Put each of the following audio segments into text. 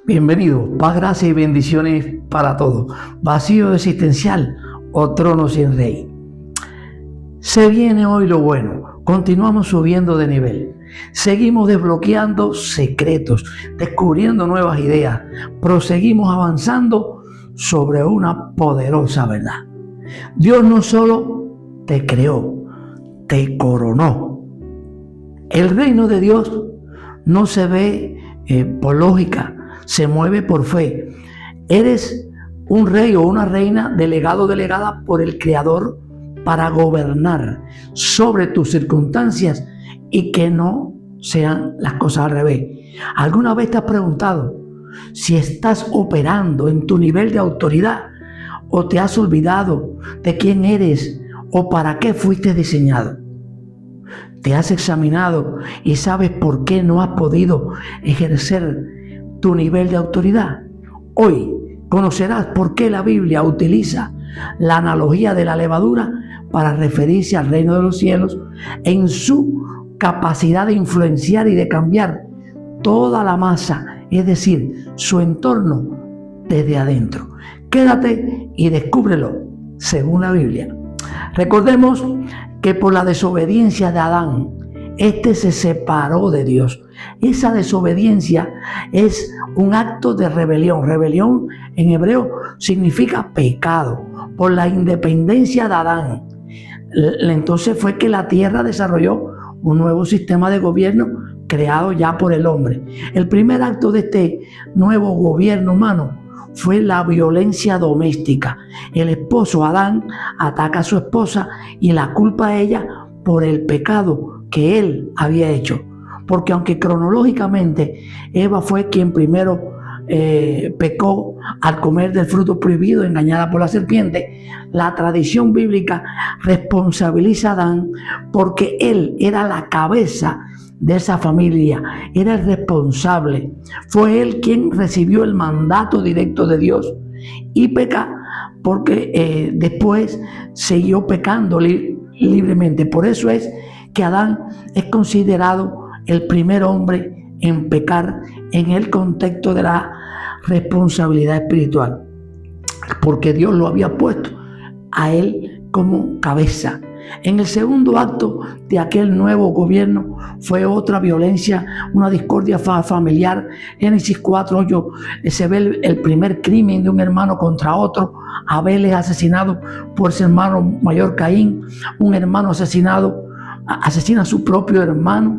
Bienvenido, paz, gracia y bendiciones para todos. Vacío existencial o trono sin rey. Se viene hoy lo bueno. Continuamos subiendo de nivel. Seguimos desbloqueando secretos, descubriendo nuevas ideas. Proseguimos avanzando sobre una poderosa verdad. Dios no solo te creó, te coronó. El reino de Dios no se ve por lógica, se mueve por fe. Eres un rey o una reina delegado o delegada por el Creador para gobernar sobre tus circunstancias y que no sean las cosas al revés. ¿Alguna vez te has preguntado si estás operando en tu nivel de autoridad o te has olvidado de quién eres o para qué fuiste diseñado? ¿Te has examinado y sabes por qué no has podido ejercer tu nivel de autoridad? Hoy conocerás por qué la Biblia utiliza la analogía de la levadura para referirse al reino de los cielos en su capacidad de influenciar y de cambiar toda la masa, es decir, su entorno desde adentro. Quédate y descúbrelo según la Biblia. Recordemos que por la desobediencia de Adán, este se separó de Dios. Esa desobediencia es un acto de rebelión. Rebelión en hebreo significa pecado. Por la independencia de Adán, entonces fue que la tierra desarrolló un nuevo sistema de gobierno creado ya por el hombre. El primer acto de este nuevo gobierno humano fue la violencia doméstica. El esposo Adán ataca a su esposa y la culpa a ella por el pecado que él había hecho. Porque aunque cronológicamente Eva fue quien primero pecó al comer del fruto prohibido, engañada por la serpiente, la tradición bíblica responsabiliza a Adán porque él era la cabeza de esa familia, era el responsable, fue él quien recibió el mandato directo de Dios y peca porque después siguió pecando libremente. Por eso es que Adán es considerado el primer hombre en pecar en el contexto de la responsabilidad espiritual, porque Dios lo había puesto a él como cabeza. En el segundo acto de aquel nuevo gobierno fue otra violencia, una discordia familiar. Génesis 4:8 se ve el primer crimen de un hermano contra otro. Abel es asesinado por su hermano mayor Caín. Un hermano asesina a su propio hermano.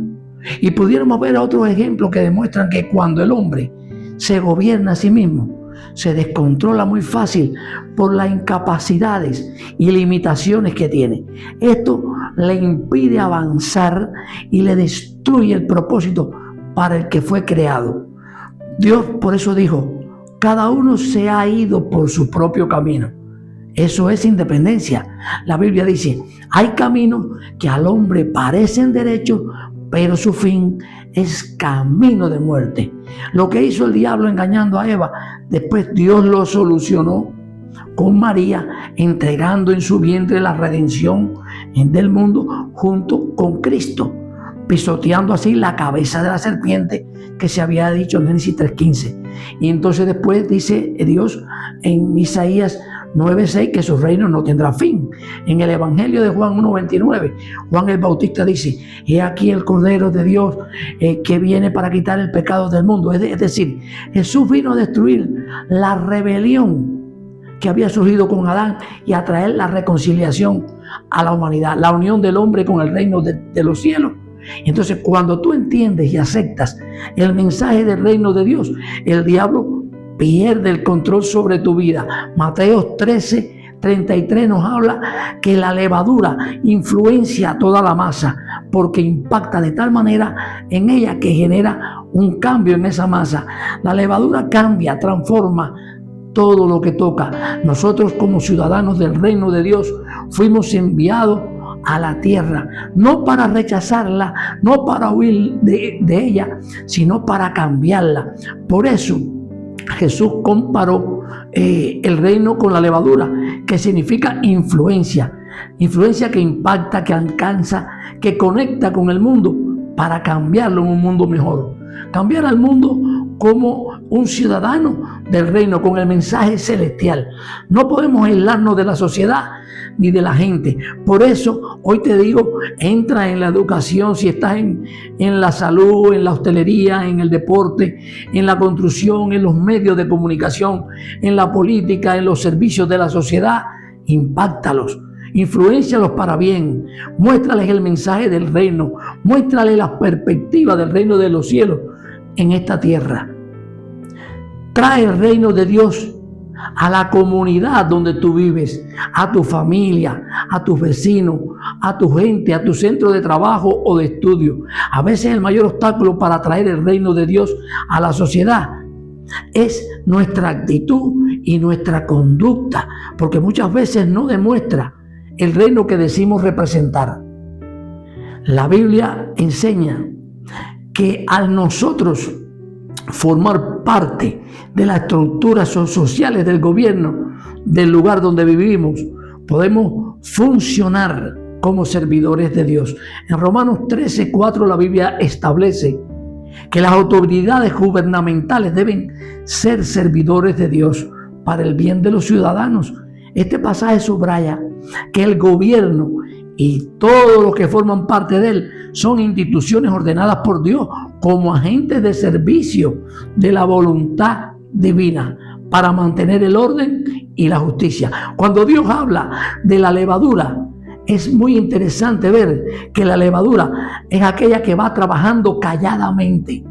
Y pudiéramos ver otros ejemplos que demuestran que cuando el hombre se gobierna a sí mismo, se descontrola muy fácil por las incapacidades y limitaciones que tiene. Esto le impide avanzar y le destruye el propósito para el que fue creado. Dios por eso dijo: cada uno se ha ido por su propio camino. Eso es independencia. La Biblia dice: hay caminos que al hombre parecen derechos, pero su fin es camino de muerte. Lo que hizo el diablo engañando a Eva, después Dios lo solucionó con María, entregando en su vientre la redención del mundo junto con Cristo, pisoteando así la cabeza de la serpiente que se había dicho en Génesis 3:15. Y entonces después dice Dios en Isaías 9:6 que su reino no tendrá fin. En el Evangelio de Juan 1:29, Juan el Bautista dice: he aquí el Cordero de Dios que viene para quitar el pecado del mundo. Es decir, Jesús vino a destruir la rebelión que había surgido con Adán y a traer la reconciliación a la humanidad, la unión del hombre con el reino de los cielos. Entonces, cuando tú entiendes y aceptas el mensaje del reino de Dios, el diablo pierde el control sobre tu vida. Mateo 13:33 nos habla que la levadura influencia a toda la masa porque impacta de tal manera en ella que genera un cambio en esa masa. La levadura cambia, transforma todo lo que toca. Nosotros como ciudadanos del reino de Dios fuimos enviados a la tierra, no para rechazarla, no para huir de ella, sino para cambiarla. Por eso Jesús comparó el reino con la levadura, que significa influencia que impacta, que alcanza, que conecta con el mundo para cambiarlo en un mundo mejor. Cambiar al mundo como un ciudadano del reino con el mensaje celestial. No podemos aislarnos de la sociedad ni de la gente. Por eso hoy te digo, entra en la educación, si estás en la salud, en la hostelería, en el deporte, en la construcción, en los medios de comunicación, en la política, en los servicios de la sociedad, impáctalos. Influéncialos para bien, muéstrales el mensaje del reino, muéstrales la perspectiva del reino de los cielos en esta tierra. Trae el reino de Dios a la comunidad donde tú vives, a tu familia, a tus vecinos, a tu gente, a tu centro de trabajo o de estudio. A veces el mayor obstáculo para traer el reino de Dios a la sociedad es nuestra actitud y nuestra conducta, porque muchas veces no demuestra el reino que decimos representar. La Biblia enseña que al nosotros formar parte de las estructuras sociales del gobierno del lugar donde vivimos, podemos funcionar como servidores de Dios. En Romanos 13:4 la Biblia establece que las autoridades gubernamentales deben ser servidores de Dios para el bien de los ciudadanos. Este pasaje subraya que el gobierno y todos los que forman parte de él son instituciones ordenadas por Dios como agentes de servicio de la voluntad divina para mantener el orden y la justicia. Cuando Dios habla de la levadura, es muy interesante ver que la levadura es aquella que va trabajando calladamente.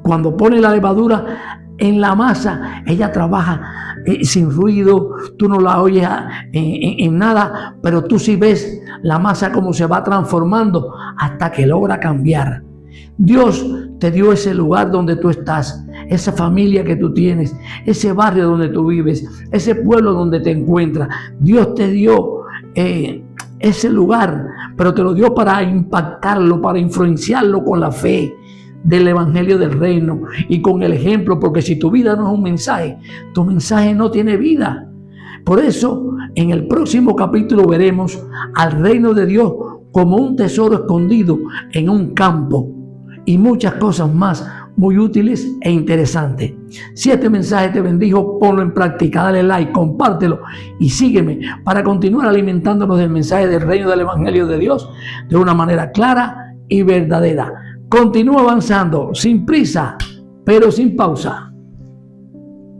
Cuando pone la levadura en la masa, ella trabaja sin ruido, tú no la oyes en nada, pero tú sí ves la masa como se va transformando hasta que logra cambiar. Dios te dio ese lugar donde tú estás, esa familia que tú tienes, ese barrio donde tú vives, ese pueblo donde te encuentras. Dios te dio ese lugar, pero te lo dio para impactarlo, para influenciarlo con la fe del evangelio del reino y con el ejemplo, porque si tu vida no es un mensaje, tu mensaje no tiene vida. Por eso en el próximo capítulo veremos al reino de Dios como un tesoro escondido en un campo y muchas cosas más muy útiles e interesantes. Si este mensaje te bendijo, ponlo en práctica, dale like, compártelo y sígueme para continuar alimentándonos del mensaje del reino del evangelio de Dios de una manera clara y verdadera. Continúa avanzando, sin prisa, pero sin pausa.